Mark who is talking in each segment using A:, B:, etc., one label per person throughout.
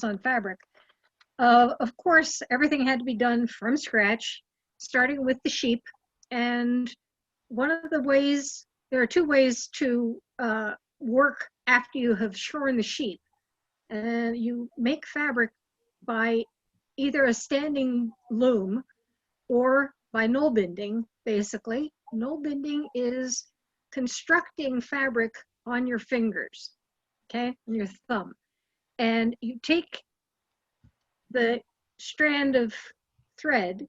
A: on fabric. Of course, everything had to be done from scratch, starting with the sheep. And one of the ways, there are two ways to work after you have shorn the sheep. And you make fabric by either a standing loom or by knoll binding, basically. Knoll binding is constructing fabric on your fingers, okay, on your thumb. And you take the strand of thread,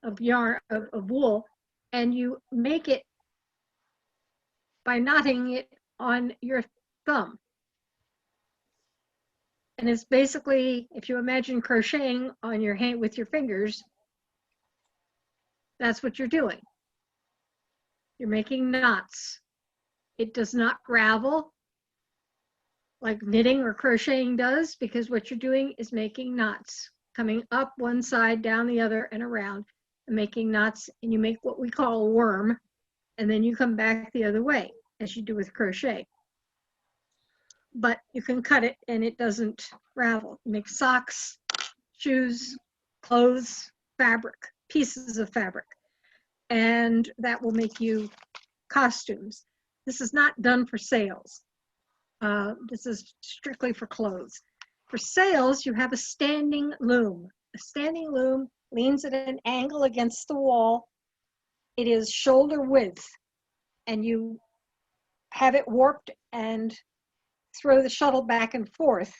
A: of yarn, of wool, and you make it by knotting it on your thumb. And it's basically, if you imagine crocheting on your hand with your fingers, that's what you're doing. You're making knots. It does not ravel like knitting or crocheting does, because what you're doing is making knots, coming up one side, down the other, and around, and making knots, and you make what we call a worm, and then you come back the other way, as you do with crochet. But you can cut it and it doesn't ravel. You make socks, shoes, clothes, fabric, pieces of fabric, and that will make you costumes. This is not done for sales. This is strictly for clothes. For sales, you have a standing loom. A standing loom leans at an angle against the wall. It is shoulder width, and you have it warped and throw the shuttle back and forth,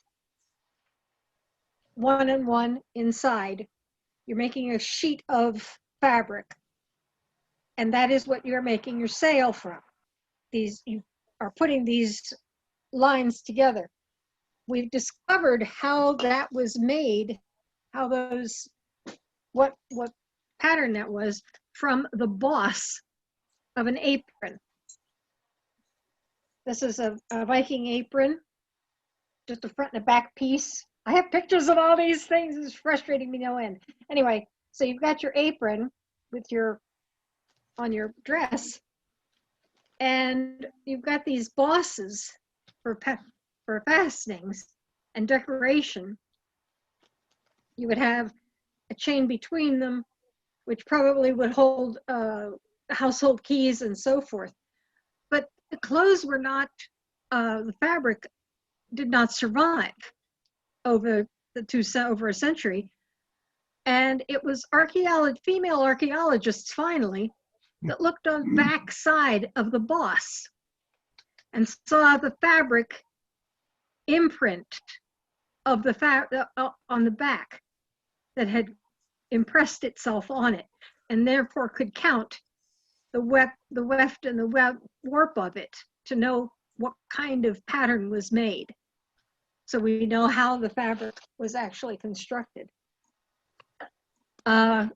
A: one and one inside. You're making a sheet of fabric, and that is what you're making your sail from. You are putting these lines together. We've discovered how that was made, how those, what pattern that was, from the boss of an apron. This is a Viking apron, just a front and a back piece. I have pictures of all these things. It's frustrating me no end. Anyway, so you've got your apron with on your dress, and you've got these bosses for fastenings and decoration. You would have a chain between them, which probably would hold household keys and so forth. But the clothes were not, the fabric did not survive over over a century. And it was female archaeologists finally that looked on the back side of the boss and saw the fabric imprint of the on the back that had impressed itself on it, and therefore could count the weft and the warp of it to know what kind of pattern was made. So we know how the fabric was actually constructed. The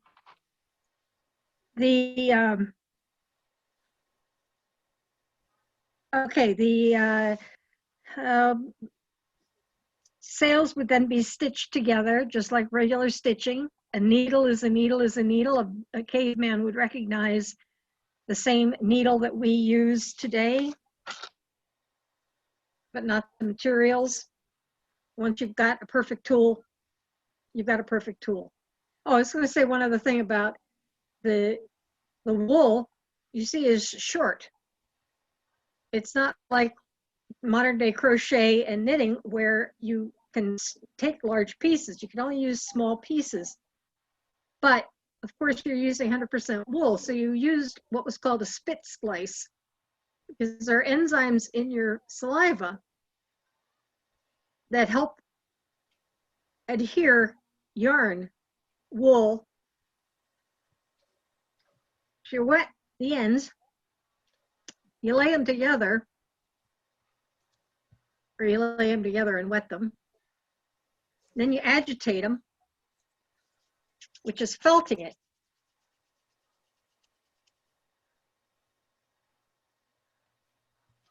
A: sails would then be stitched together just like regular stitching. A needle is a needle is a needle. A caveman would recognize the same needle that we use today, but not the materials. Once you've got a perfect tool, you've got a perfect tool. Oh, I was going to say one other thing about the wool. You see is short. It's not like modern day crochet and knitting where you can take large pieces. You can only use small pieces. But of course you're using 100% wool. So you used what was called a spit splice, because there are enzymes in your saliva that help adhere yarn, wool. If you wet the ends, you lay them together, or you lay them together and wet them. Then you agitate them, which is felting it.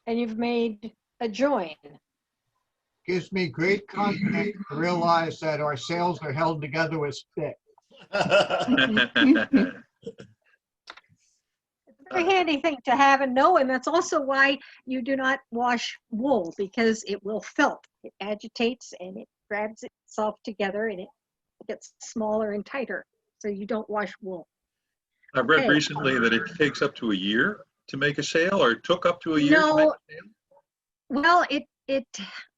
A: And you've made a join.
B: Gives me great confidence to realize that our sails are held together with stick.
A: It's a very handy thing to have and know, and that's also why you do not wash wool, because it will felt. It agitates and it grabs it itself together and it gets smaller and tighter, so you don't wash wool.
C: I've read
A: Okay.
C: recently that it takes up to a year to make a sail, or it took up to a year to make
A: No,
C: a sail.
A: well,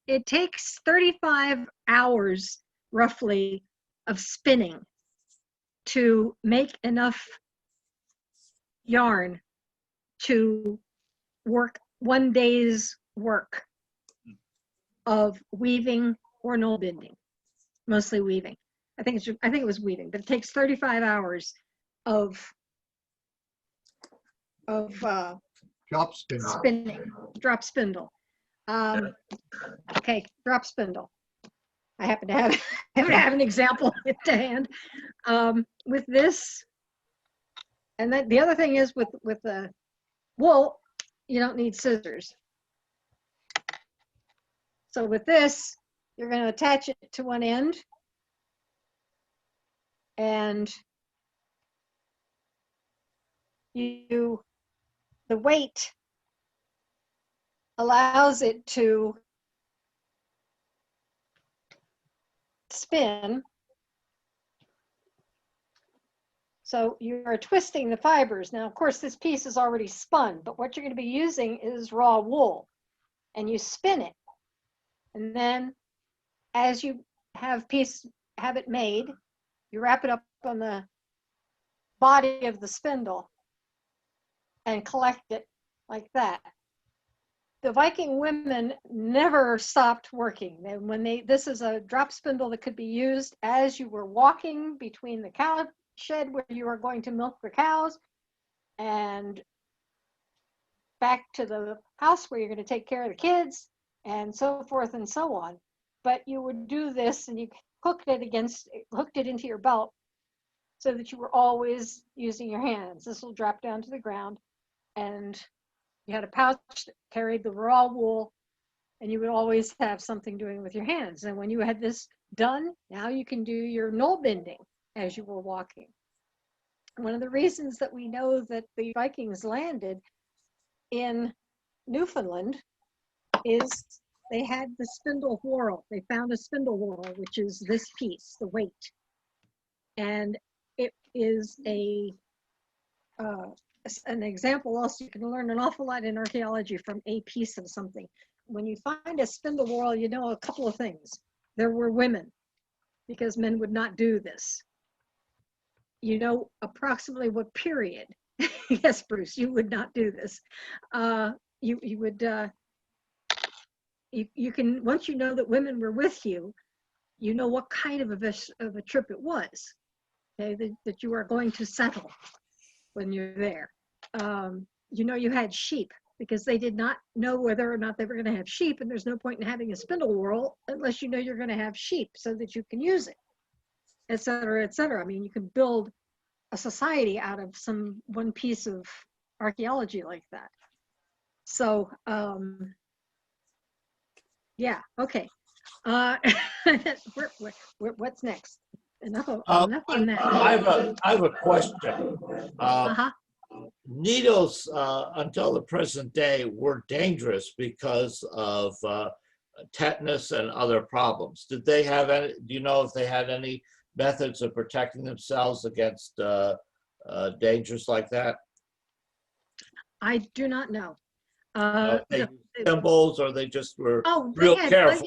A: it takes 35 hours roughly of spinning to make enough yarn to work 1 day's work of weaving or knol binding, mostly weaving. I think it was weaving, but it takes 35 hours of
B: Drop spindle.
A: spinning, drop spindle. Okay, drop spindle. I happen to have an example to hand with this. And then the other thing is with the wool, you don't need scissors. So with this, you're going to attach it to one end, and the weight allows it to spin. So you're twisting the fibers. Now, of course, this piece is already spun, but what you're going to be using is raw wool, and you spin it. And then as you have it made, you wrap it up on the body of the spindle and collect it like that. The Viking women never stopped working. This is a drop spindle that could be used as you were walking between the cow shed where you are going to milk the cows and back to the house where you're going to take care of the kids and so forth and so on. But you would do this and you hooked it into your belt so that you were always using your hands. This will drop down to the ground, and you had a pouch that carried the raw wool, and you would always have something doing with your hands. And when you had this done, now you can do your knol binding as you were walking. One of the reasons that we know that the Vikings landed in Newfoundland is they had the spindle whorl. They found a spindle whorl, which is this piece, the weight. And it is an example also. You can learn an awful lot in archaeology from a piece of something. When you find a spindle whorl, you know a couple of things. There were women, because men would not do this. You know approximately what period. Yes, Bruce, you would not do this. You would, you can, once you know that women were with you, you know what kind of a trip it was, okay, that you are going to settle when you're there. You know you had sheep, because they did not know whether or not they were going to have sheep, and there's no point in having a spindle whorl unless you know you're going to have sheep so that you can use it, et cetera, et cetera. I mean, you can build a society out of one piece of archaeology like that. So, yeah, okay. What's next? Enough on that.
D: I have a question. Needles until the present day were dangerous because of tetanus and other problems. Did they have any? Do you know if they had any methods of protecting themselves against dangers like that?
A: I do not know.
D: They used thimbles, or they just were
A: real
D: careful?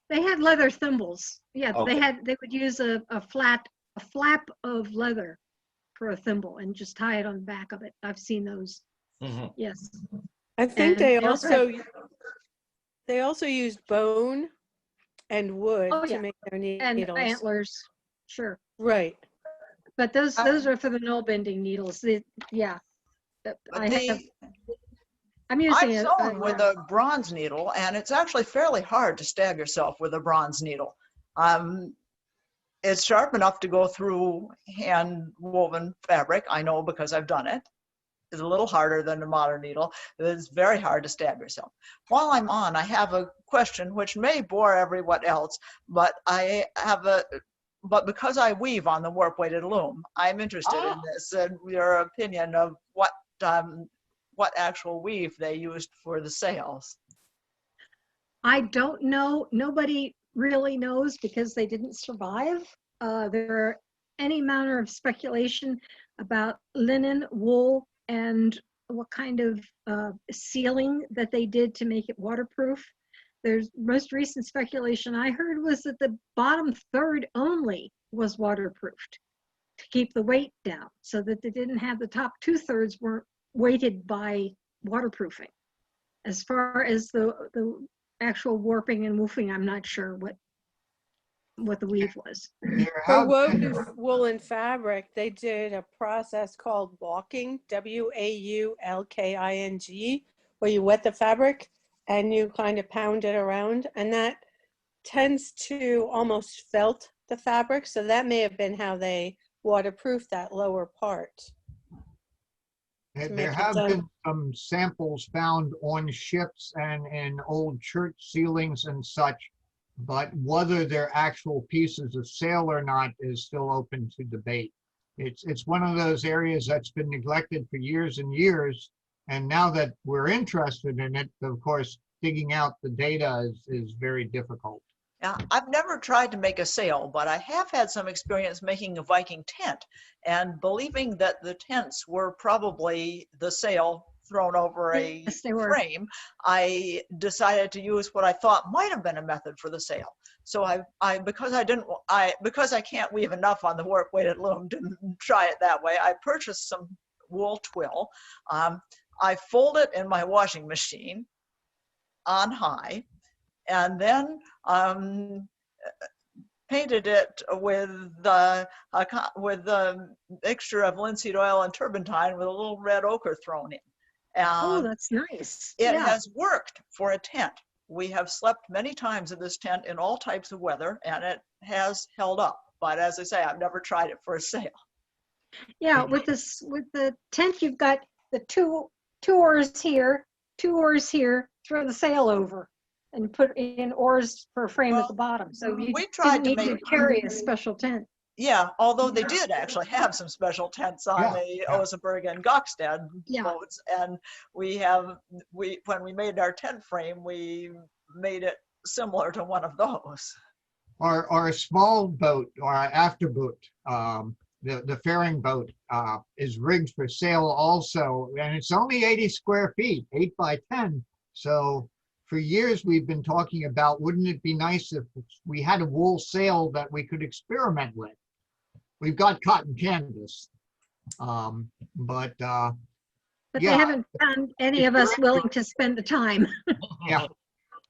A: They had leather thimbles. Yeah,
D: Okay.
A: they would use a flap of leather for a thimble and just tie it on the back of it. I've seen those.
D: Mm-hmm.
A: Yes.
E: I think
A: And
E: they also used bone and wood to make their
A: and
E: needles.
A: antlers. Sure.
E: Right.
A: But those are for the knol binding needles. Yeah. I'm using
F: I've sewn with a bronze needle, and it's actually fairly hard to stab yourself with a bronze needle. It's sharp enough to go through hand woven fabric. I know because I've done it. It's a little harder than a modern needle. It's very hard to stab yourself. While I'm on, I have a question which may bore everyone else, but because I weave on the warp weighted loom, I'm interested in this and your opinion of what actual weave they used for the sails.
A: I don't know. Nobody really knows because they didn't survive. There are any manner of speculation about linen, wool, and what kind of sealing that they did to make it waterproof. There's most recent speculation I heard was that the bottom third only was waterproofed to keep the weight down, so that they didn't have the top 2/3 weren't weighted by waterproofing. As far as the actual warping and woofing, I'm not sure what the weave was.
B: There
E: For
B: have
E: woven
B: been,
E: woolen fabric, they did a process called walking, WAULKING, where you wet the fabric and you kind of pound it around, and that tends to almost felt the fabric. So that may have been how they waterproofed that lower part.
B: there
E: make it
B: have
E: done.
B: been some samples found on ships and in old church ceilings and such, but whether they're actual pieces of sail or not is still open to debate. It's one of those areas that's been neglected for years and years, and now that we're interested in it, of course, digging out the data is very difficult.
F: Yeah, I've never tried to make a sail, but I have had some experience making a Viking tent and believing that the tents were probably the sail thrown over a
A: Yes, they were.
F: frame. I decided to use what I thought might have been a method for the sail. So because I can't weave enough on the warp weighted loom to try it that way, I purchased some wool twill. I fold it in my washing machine on high, and then painted it with the mixture of linseed oil and turpentine with a little red ochre thrown in.
A: Oh, that's nice.
F: It
A: Yeah.
F: has worked for a tent. We have slept many times in this tent in all types of weather, and it has held up. But as I say, I've never tried it for a sail.
A: Yeah, with the tent, you've got the two oars here, throw the sail over, and put in oars for a frame at the bottom. So you
F: We tried
A: didn't
F: to
A: need to carry a special tent.
F: Yeah, although they did actually have some special tents on the
B: Yeah.
F: Oseberg and Gokstad
A: Yeah.
F: boats, and when we made our tent frame, we made it similar to one of those.
B: Our small boat, or our afterboat, the fairing boat, is rigged for sail also, and it's only 80 square feet, 8 by 10. So for years we've been talking about, wouldn't it be nice if we had a wool sail that we could experiment with? We've got cotton canvas, but
A: But
B: yeah.
A: they haven't found any of us willing to spend the time.
B: yeah,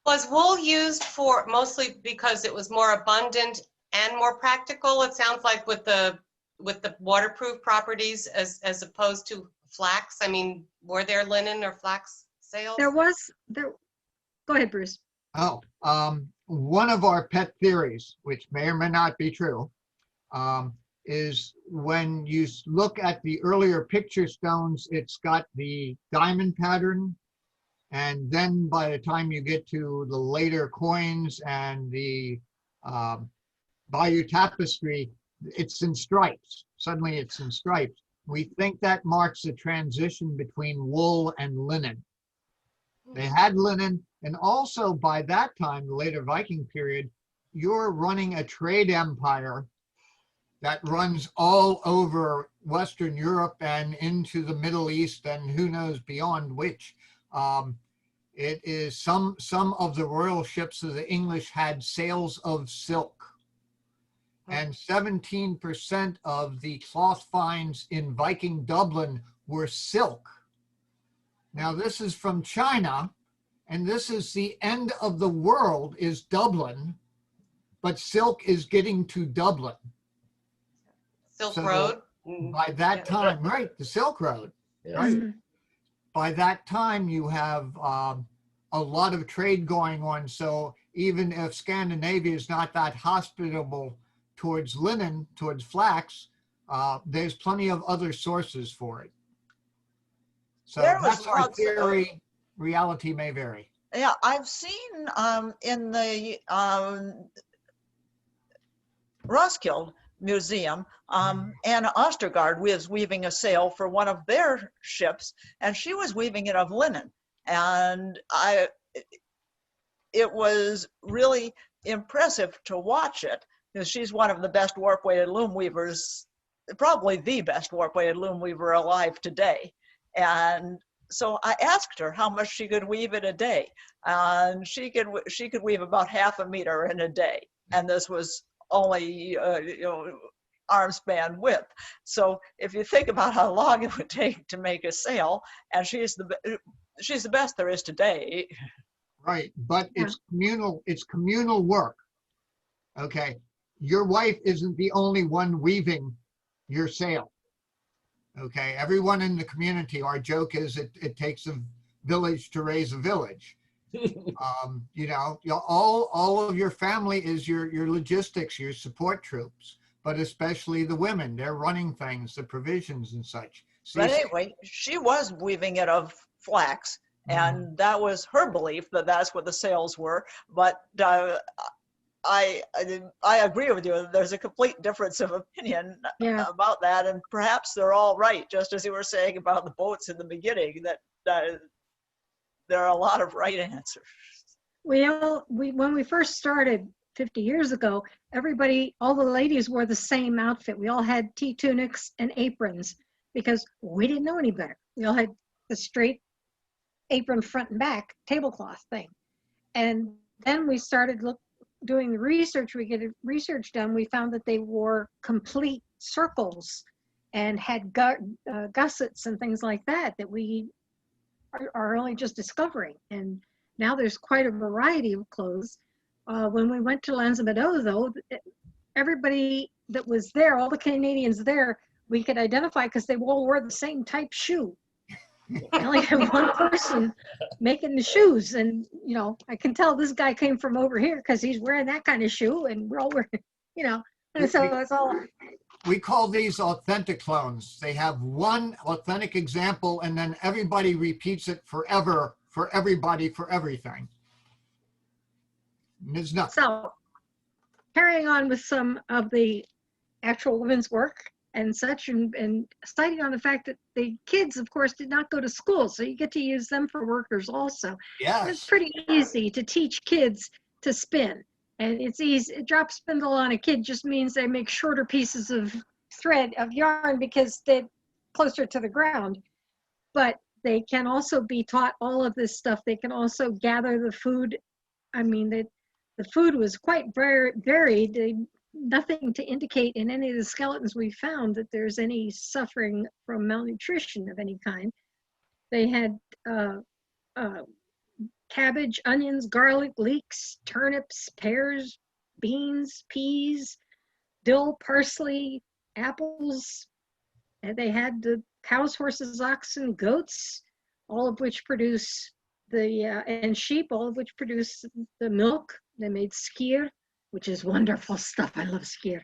G: Was wool used for mostly because it was more abundant and more practical? It sounds like with the waterproof properties as opposed to flax. I mean, were there linen or flax sails?
A: Go ahead, Bruce.
B: One of our pet theories, which may or may not be true, is when you look at the earlier picture stones, it's got the diamond pattern. And then by the time you get to the later coins and the Bayeux tapestry, it's in stripes. Suddenly it's in stripes. We think that marks a transition between wool and linen. They had linen, and also by that time, the later Viking period, you're running a trade empire that runs all over Western Europe and into the Middle East and who knows beyond which. It is some of the royal ships of the English had sails of silk. And 17% of the cloth finds in Viking Dublin were silk. Now this is from China, and this is the end of the world is Dublin, but silk is getting to Dublin.
G: Silk
B: So
G: Road?
B: by that time, right, the Silk Road,
D: Yes.
B: right?
A: Mhm.
B: By that time, you have a lot of trade going on. So even if Scandinavia is not that hospitable towards linen, towards flax, there's plenty of other sources for it. So
F: There was
B: that's our
F: lots of-
B: theory. Reality may vary.
F: Yeah, I've seen in the Roskilde Museum, Anna Ostergaard was weaving a sail for one of their ships, and she was weaving it of linen. And it was really impressive to watch it, because she's one of the best warp-weighted loom weavers, probably the best warp-weighted loom weaver alive today. And so I asked her how much she could weave in a day, and she could weave about half a meter in a day, and this was only arm span width. So if you think about how long it would take to make a sail, and she's the best there is today.
B: Right, but it's communal work. Okay, your wife isn't the only one weaving your sail. Okay, everyone in the community, our joke is it takes a village to raise a village. All of your family is your logistics, your support troops, but especially the women. They're running things, the provisions and such.
F: But anyway, she was weaving it of flax, and that was her belief that that's what the sails were. But I agree with you. There's a complete difference of opinion about that, and perhaps they're all right. Just as you were saying about the boats in the beginning, that there are a lot of right answers.
A: When we first started 50 years ago, all the ladies wore the same outfit. We all had tea tunics and aprons because we didn't know any better. We all had the straight apron front and back tablecloth thing. And then we started doing the research. We get research done. We found that they wore complete circles and had gussets and things like that we are only just discovering. And now there's quite a variety of clothes. When we went to Lanzamodo, though, everybody that was there, all the Canadians there, we could identify because they all wore the same type shoe. I only had one person making the shoes, and I can tell this guy came from over here because he's wearing that kind of shoe, and we're all wearing, and so it's all.
B: We call these authentic clones. They have one authentic example, and then everybody repeats it forever for everybody for everything. And it's not.
A: So, carrying on with some of the actual women's work and such, and citing on the fact that the kids, of course, did not go to school, so you get to use them for workers also.
B: Yes.
A: It's pretty easy to teach kids to spin, and it's easy. Drop spindle on a kid just means they make shorter pieces of thread of yarn because they're closer to the ground, but they can also be taught all of this stuff. They can also gather the food. I mean, the food was quite varied. Nothing to indicate in any of the skeletons we found that there's any suffering from malnutrition of any kind. They had cabbage, onions, garlic, leeks, turnips, pears, beans, peas, dill, parsley, apples. And they had the cows, horses, oxen, goats, all of which produce and sheep, all of which produce the milk. They made skyr, which is wonderful stuff. I love skyr.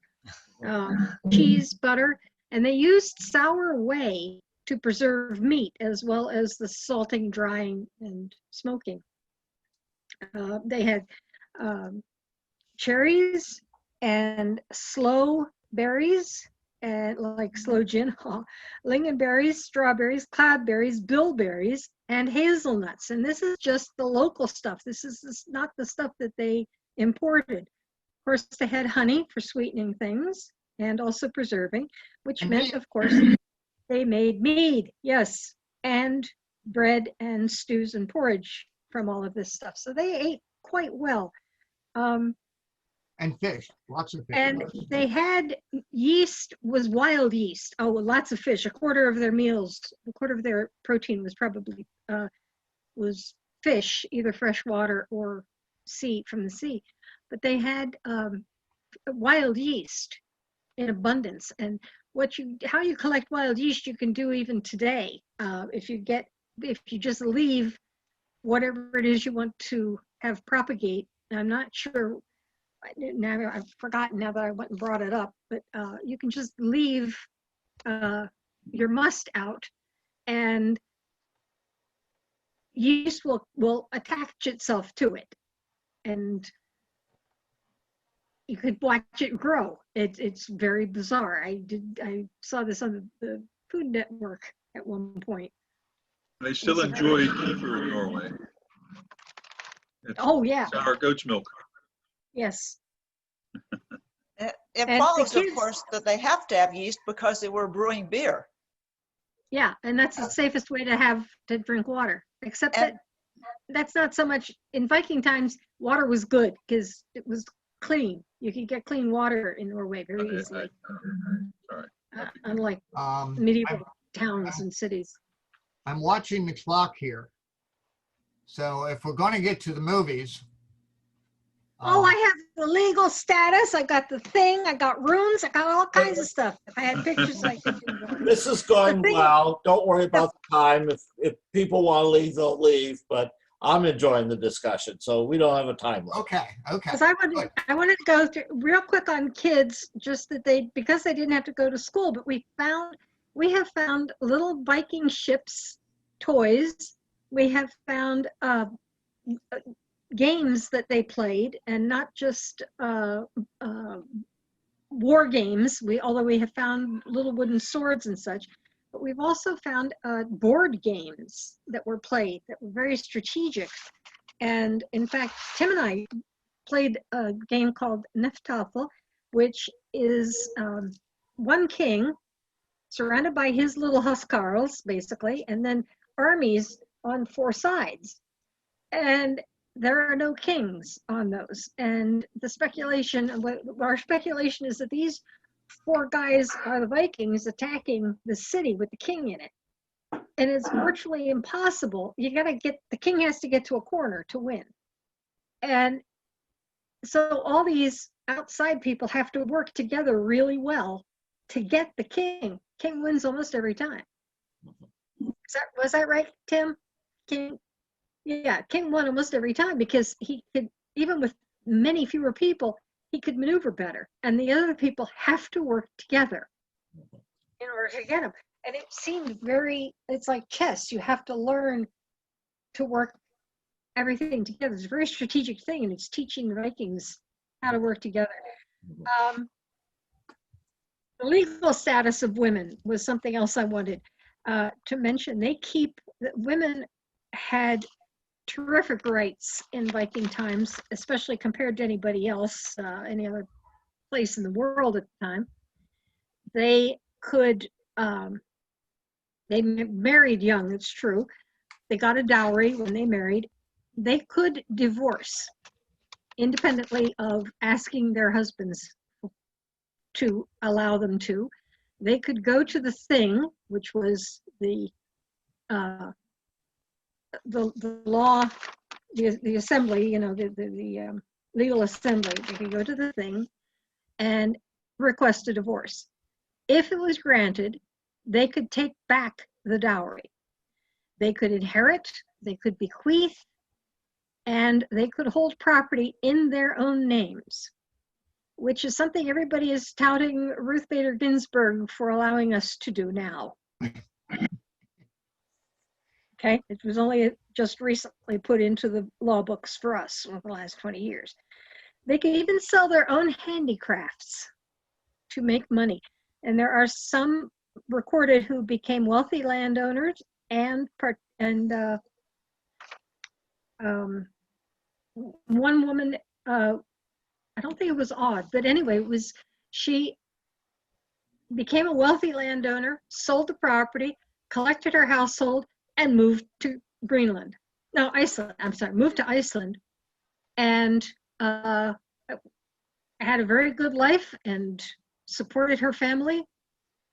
A: Cheese, butter, and they used sour whey to preserve meat as well as the salting, drying, and smoking. They had cherries and sloe berries, and like sloe gin, lingonberries, strawberries, cloudberries, bilberries, and hazelnuts. And this is just the local stuff. This is not the stuff that they imported. Of course, they had honey for sweetening things and also preserving, which meant, of course, they made mead, yes, and bread and stews and porridge from all of this stuff. So they ate quite well.
B: And fish, lots of fish.
A: And they had yeast, was wild yeast. Oh, lots of fish. A quarter of their meals, a quarter of their protein was probably was fish, either freshwater or from the sea. But they had wild yeast in abundance. And how you collect wild yeast, you can do even today. If you just leave whatever it is you want to have propagate. I'm not sure. Now I've forgotten now that I went and brought it up, but you can just leave your must out, and yeast will attach itself to it, and you could watch it grow. It's very bizarre. I saw this on the Food Network at one point.
C: They still enjoy kefir in Norway.
A: Oh yeah.
C: Sour goat's milk.
A: Yes.
F: It
A: And the
F: follows, of
A: kids-
F: course, that they have to have yeast because they were brewing beer.
A: Yeah, and that's the safest way to drink water. Except
F: And-
A: that that's not so much in Viking times. Water was good because it was clean. You could get clean water in Norway very easily,
C: Sorry.
A: unlike
B: Um,
A: medieval
B: I'm-
A: towns and cities.
B: I'm watching the clock here. So if we're going to get to the movies.
A: Oh, I have the legal status. I got the thing. I got runes. I got all kinds of stuff. If I had pictures, I could do more.
D: This is going
A: The thing-
D: well. Don't worry about the time. If people want to leave, they'll leave. But I'm enjoying the discussion, so we don't have a time limit.
B: Okay, okay.
A: Because I wanted to go through real quick on kids, just that because they didn't have to go to school, but we have found little Viking ships, toys. We have found games that they played, and not just war games. Although we have found little wooden swords and such, but we've also found board games that were played that were very strategic. And in fact, Tim and I played a game called Neftafel, which is one king surrounded by his little huskarls, basically, and then armies on four sides. And there are no kings on those. And the speculation, our speculation is that these four guys are the Vikings attacking the city with the king in it. And it's virtually impossible. The king has to get to a corner to win. And so all these outside people have to work together really well to get the king. King wins almost every time. Was that right, Tim? King won almost every time because he could, even with many fewer people, he could maneuver better. And the other people have to work together in order to get him. And it seemed it's like chess. You have to learn to work everything together. It's a very strategic thing, and it's teaching the Vikings how to work together. The legal status of women was something else I wanted to mention. Women had terrific rights in Viking times, especially compared to anybody else, any other place in the world at the time. They could, they married young, it's true. They got a dowry when they married. They could divorce independently of asking their husbands to allow them to. They could go to the thing, which was the law, the assembly, the legal assembly. They could go to the thing and request a divorce. If it was granted, they could take back the dowry. They could inherit, they could bequeath, and they could hold property in their own names, which is something everybody is touting Ruth Bader Ginsburg for allowing us to do now. Okay, it was only just recently put into the law books for us over the last 20 years. They could even sell their own handicrafts to make money. And there are some recorded who became wealthy landowners and one woman, I don't think it was odd, but anyway, she became a wealthy landowner, sold the property, collected her household, and moved to Greenland. No, Iceland, I'm sorry, moved to Iceland, and had a very good life and supported her family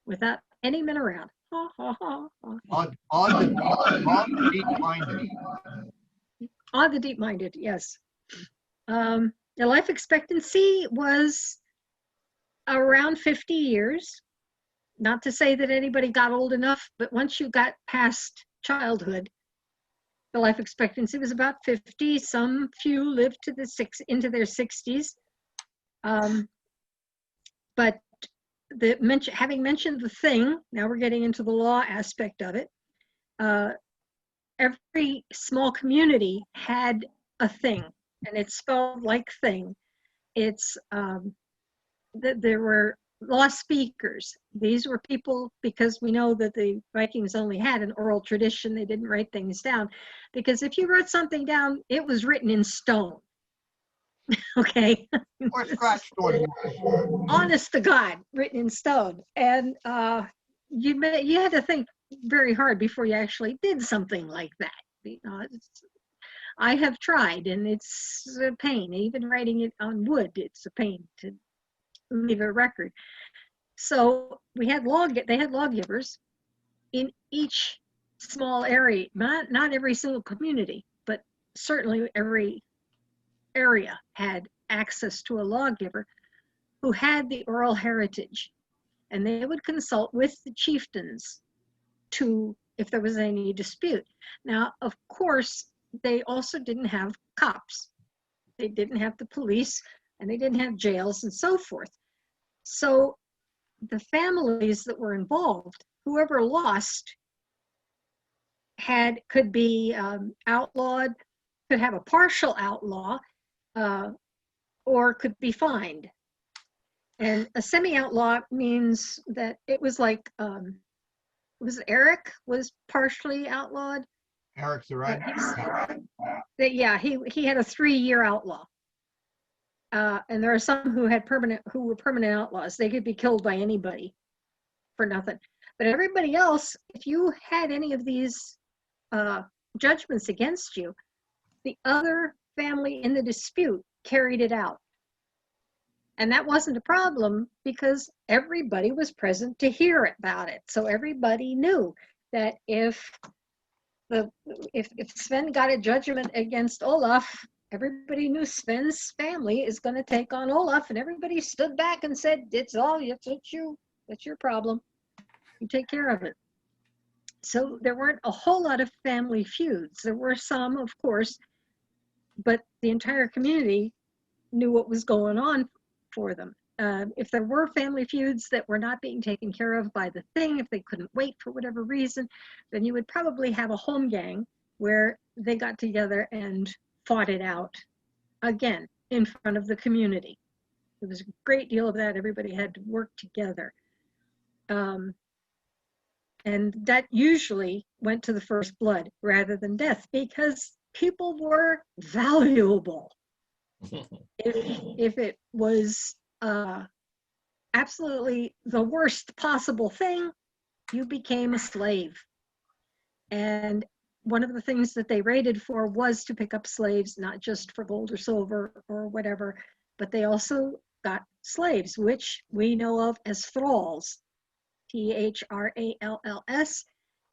A: without any men around. Ha, ha, ha, ha.
B: On the deep-minded.
A: On the deep-minded, yes. The life expectancy was around 50 years. Not to say that anybody got old enough, but once you got past childhood, the life expectancy was about 50. Some few lived to into their 60s. But having mentioned the thing, now we're getting into the law aspect of it. Every small community had a thing, and it's spelled like thing. It's there were law speakers. These were people, because we know that the Vikings only had an oral tradition. They didn't write things down, because if you wrote something down, it was written in stone. Okay?
B: Or scratched on wood.
A: Honest to God, written in stone. And you had to think very hard before you actually did something like that. I have tried, and it's a pain. Even writing it on wood, it's a pain to leave a record. So they had lawgivers in each small area, not every single community, but certainly every area had access to a lawgiver who had the oral heritage, and they would consult with the chieftains to if there was any dispute. Now, of course, they also didn't have cops. They didn't have the police, and they didn't have jails and so forth. So the families that were involved, whoever lost could be outlawed, could have a partial outlaw, or could be fined. And a semi-outlaw means that it was like, was Eric was partially outlawed?
B: Eric's the right.
A: Yeah, he had a 3-year outlaw. And there are some who were permanent outlaws. They could be killed by anybody for nothing. But everybody else, if you had any of these judgments against you, the other family in the dispute carried it out. And that wasn't a problem because everybody was present to hear about it. So everybody knew that if Sven got a judgment against Olaf, everybody knew Sven's family is going to take on Olaf, and everybody stood back and said, "It's your problem. You take care of it." So there weren't a whole lot of family feuds. There were some, of course, but the entire community knew what was going on for them. If there were family feuds that were not being taken care of by the thing, if they couldn't wait for whatever reason, then you would probably have a home gang where they got together and fought it out again in front of the community. There was a great deal of that. Everybody had to work together. And that usually went to the first blood rather than death because people were valuable. If it was absolutely the worst possible thing, you became a slave. And one of the things that they raided for was to pick up slaves, not just for gold or silver or whatever, but they also got slaves, which we know of as thralls, Thralls,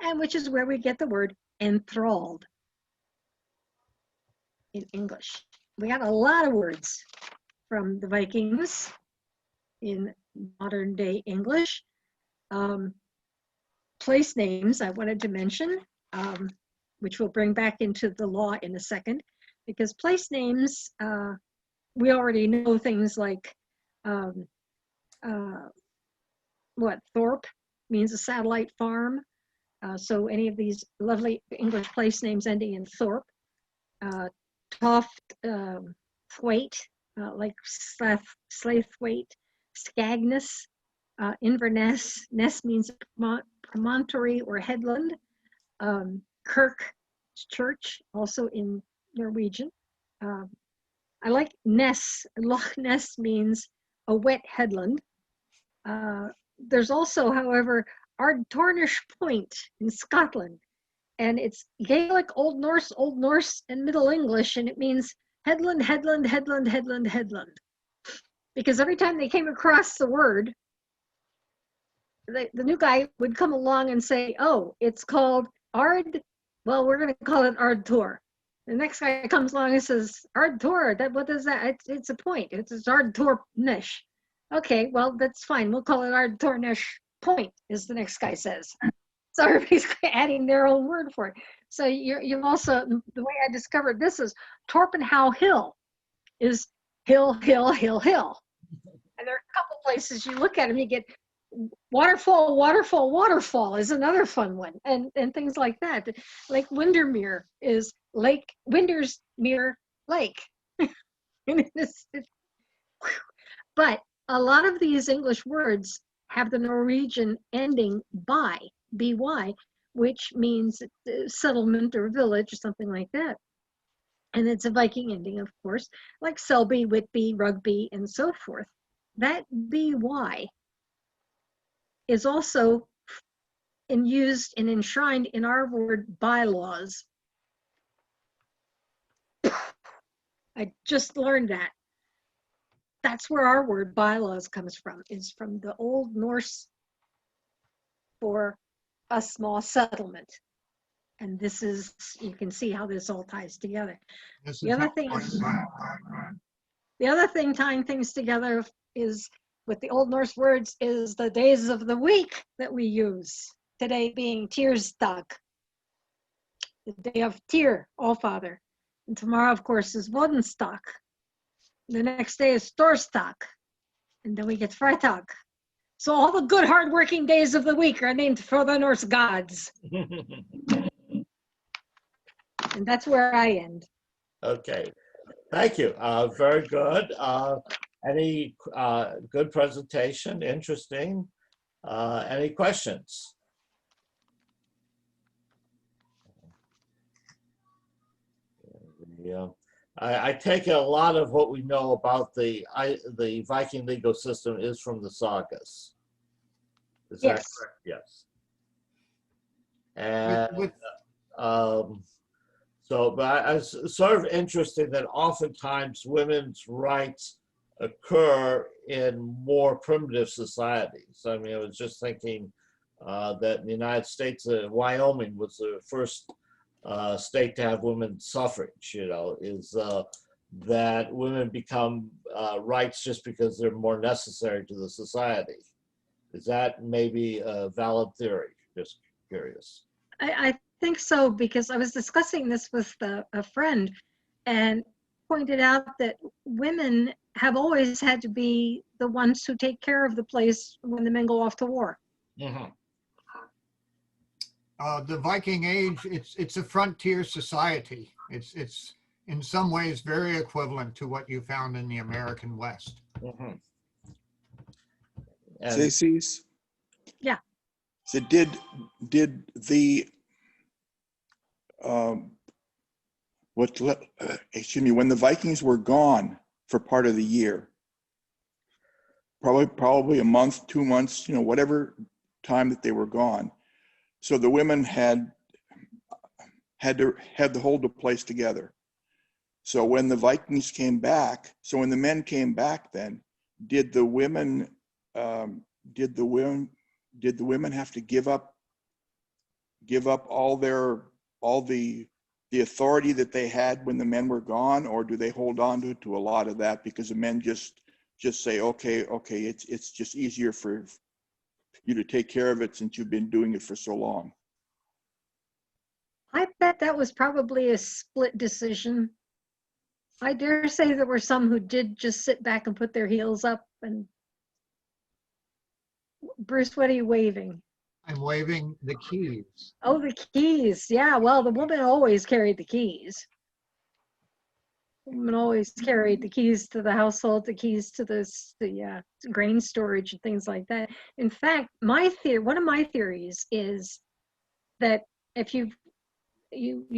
A: and which is where we get the word enthralled in English. We got a lot of words from the Vikings in modern day English. Place names I wanted to mention, which we'll bring back into the law in a second, because place names, we already know things like Thorpe means a satellite farm. So any of these lovely English place names ending in Thorpe. Toft, Thwaite, like Slaithwaite, Scagness, Inverness. Ness means promontory or headland. Kirk, church, also in Norwegian. I like Ness. Loch Ness means a wet headland. There's also, however, Ardtornish Point in Scotland. And it's Gaelic, Old Norse, and Middle English, and it means headland, headland, headland, headland, headland. Because every time they came across the word, the new guy would come along and say, "Oh, it's called Ard. Well, we're going to call it Ardtor." The next guy comes along and says, "Ardtor. What is that? It's a point. It's Ardtornish." Okay, well, that's fine. We'll call it Ardtornish Point, as the next guy says. So everybody's adding their own word for it. So you've also, the way I discovered this is Torpenhow Hill is hill, hill, hill, hill. And there are a couple places you look at them, you get waterfall, waterfall, waterfall is another fun one. And things like that. Lake Windermere is Lake Windersmere Lake. But a lot of these English words have the Norwegian ending by. BY, which means settlement or village or something like that. And it's a Viking ending, of course, like Selby, Whitby, Rugby, and so forth. That BY is also used and enshrined in our word bylaws. I just learned that. That's where our word bylaws comes from, is from the Old Norse for a small settlement. And this is, you can see how this all ties together.
B: This
A: The
B: is
A: other
B: how
A: thing
B: it
A: is,
B: works.
A: the other thing tying things together is with the Old Norse words is the days of the week that we use. Today being Tirsdag, the day of Tyr, All-Father. And tomorrow, of course, is Wodenstock. The next day is Torsdag. And then we get Freitag. So all the good, hardworking days of the week are named for the Norse gods. And that's where I end.
D: Okay, thank you. Very good. Any good presentation? Interesting. Any questions? Yeah, I take it a lot of what we know about the Viking legal system is from the sagas. Is that
A: Yes.
D: correct? Yes. And
B: With
D: so, but it's sort of interesting that oftentimes women's rights occur in more primitive societies. I mean, I was just thinking that in the United States, Wyoming was the first state to have women's suffrage, you know, is that women become rights just because they're more necessary to the society. Is that maybe a valid theory? Just curious.
A: I think so, because I was discussing this with a friend and pointed out that women have always had to be the ones who take care of the place when the men go off to war.
D: Mm-hmm.
B: the Viking Age, it's a frontier society. It's in some ways very equivalent to what you found in the American West.
D: Mm-hmm.
H: Ceecy's?
A: Yeah.
H: So did the excuse me, when the Vikings were gone for part of the year, probably a month, 2 months, you know, whatever time that they were gone, so the women had to hold the place together. So when the Vikings came back, so when the men came back, then did the women have to give up all the authority that they had when the men were gone, or do they hold on to a lot of that because the men just say, okay, it's just easier for you to take care of it since you've been doing it for so long?
A: I bet that was probably a split decision. I dare say there were some who did just sit back and put their heels up. And Bruce, what are you waving?
B: I'm waving the keys.
A: Oh, the keys. Yeah, well, the woman always carried the keys. The woman always carried the keys to the household, the keys to the grain storage and things like that. In fact, one of my theories is that if you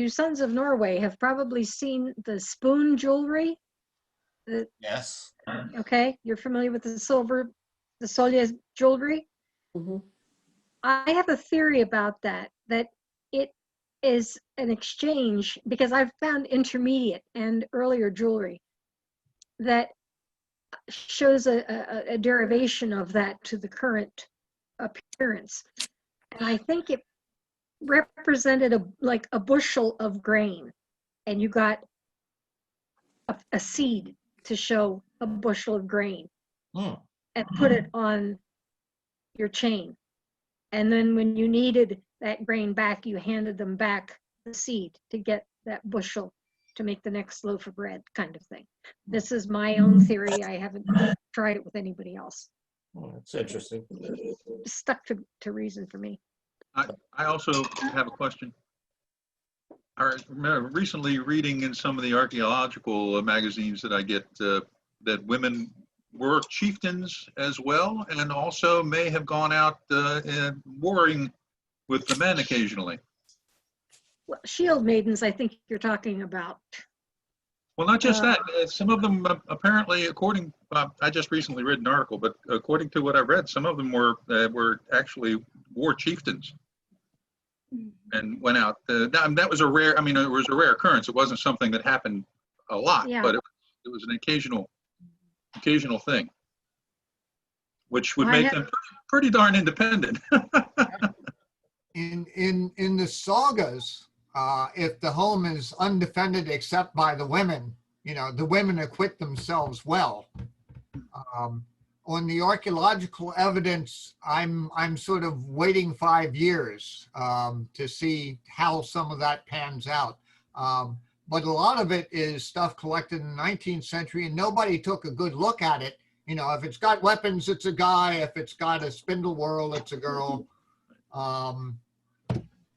A: sons of Norway have probably seen the spoon jewelry.
D: Yes.
A: Okay, you're familiar with the Solja jewelry?
I: Mhm.
A: I have a theory about that it is an exchange, because I've found intermediate and earlier jewelry that shows a derivation of that to the current appearance. And I think it represented a bushel of grain, and you got a seed to show a bushel of grain and put it on your chain. And then when you needed that grain back, you handed them back the seed to get that bushel to make the next loaf of bread, kind of thing. This is my own theory. I haven't tried it with anybody else.
D: Oh, that's interesting.
A: Stuck to reason for me.
C: I also have a question. I remember recently reading in some of the archaeological magazines that I get that women were chieftains as well, and also may have gone out and warring with the men occasionally.
A: Well, shield maidens, I think you're talking about.
C: Well, not just that. Some of them apparently, according, I just recently read an article, but according to what I read, some of them were actually war chieftains and went out. That was a rare. I mean, it was a rare occurrence. It wasn't something that happened a lot,
A: Yeah.
C: but it was an occasional thing, which would
A: I
C: make
A: have-
C: them pretty darn independent.
B: In the sagas, if the home is undefended except by the women, the women acquit themselves well. On the archaeological evidence, I'm sort of waiting 5 years to see how some of that pans out. But a lot of it is stuff collected in the 19th century, and nobody took a good look at it. If it's got weapons, it's a guy. If it's got a spindle whorl, it's a girl.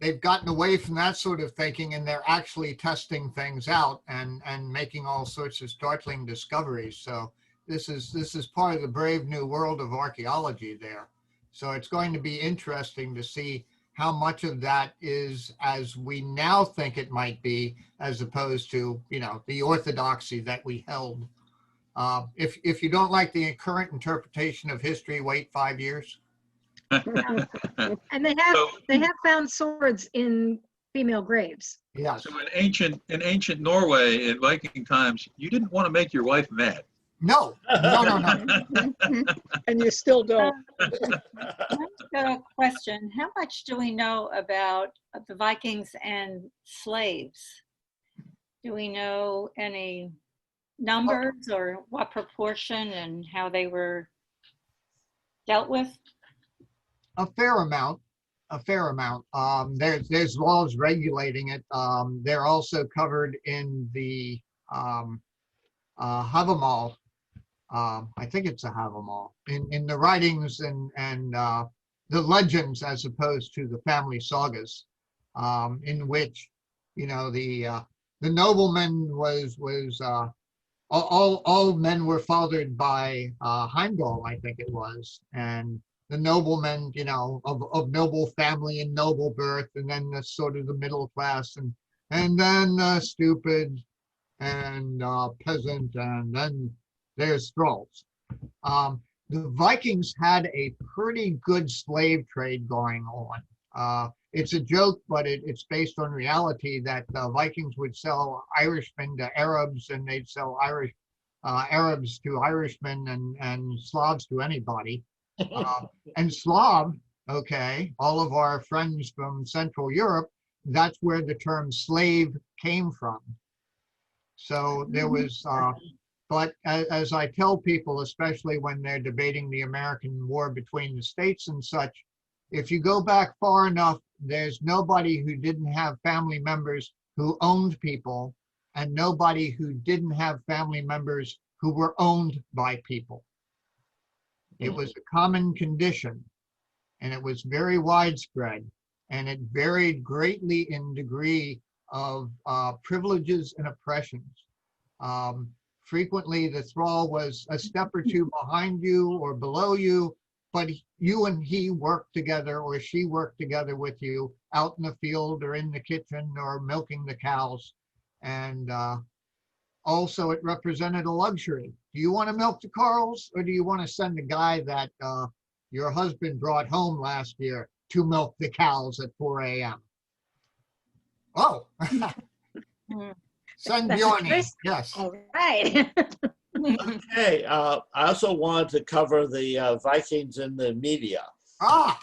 B: They've gotten away from that sort of thinking, and they're actually testing things out and making all sorts of startling discoveries. So this is part of the brave new world of archaeology there. So it's going to be interesting to see how much of that is as we now think it might be, as opposed to the orthodoxy that we held. If you don't like the current interpretation of history, wait 5 years.
A: And they have found swords in female graves.
B: Yes.
C: So in ancient Norway in Viking times, you didn't want to make your wife mad.
B: No.
I: And you still don't.
J: I've got a question. How much do we know about the Vikings and slaves? Do we know any numbers or what proportion and how they were dealt with?
B: A fair amount. There's laws regulating it. They're also covered in the Havamal. I think it's a Havamal in the writings and the legends, as opposed to the family sagas, in which the nobleman was all men were fathered by Heimdall, I think it was, and the noblemen, of noble family and noble birth, and then the sort of the middle class, and then stupid and peasant, and then there's thralls. The Vikings had a pretty good slave trade going on. It's a joke, but it's based on reality that Vikings would sell Irishmen to Arabs, and they'd sell Arabs to Irishmen, and Slavs to anybody. And Slav, okay, all of our friends from Central Europe, that's where the term slave came from. So there was, but as I tell people, especially when they're debating the American war between the states and such, if you go back far enough, there's nobody who didn't have family members who owned people, and nobody who didn't have family members who were owned by people. It was a common condition, and it was very widespread, and it varied greatly in degree of privileges and oppressions. Frequently, the thrall was a step or two behind you or below you, but you and he worked together, or she worked together with you out in the field or in the kitchen or milking the cows. And also, it represented a luxury. Do you want to milk the cows, or do you want to send a guy that your husband brought home last year to milk the cows at 4 a.m.? Oh, send Bjorny. Yes.
A: All right.
D: Okay, I also wanted to cover the Vikings in the media.
B: Ah,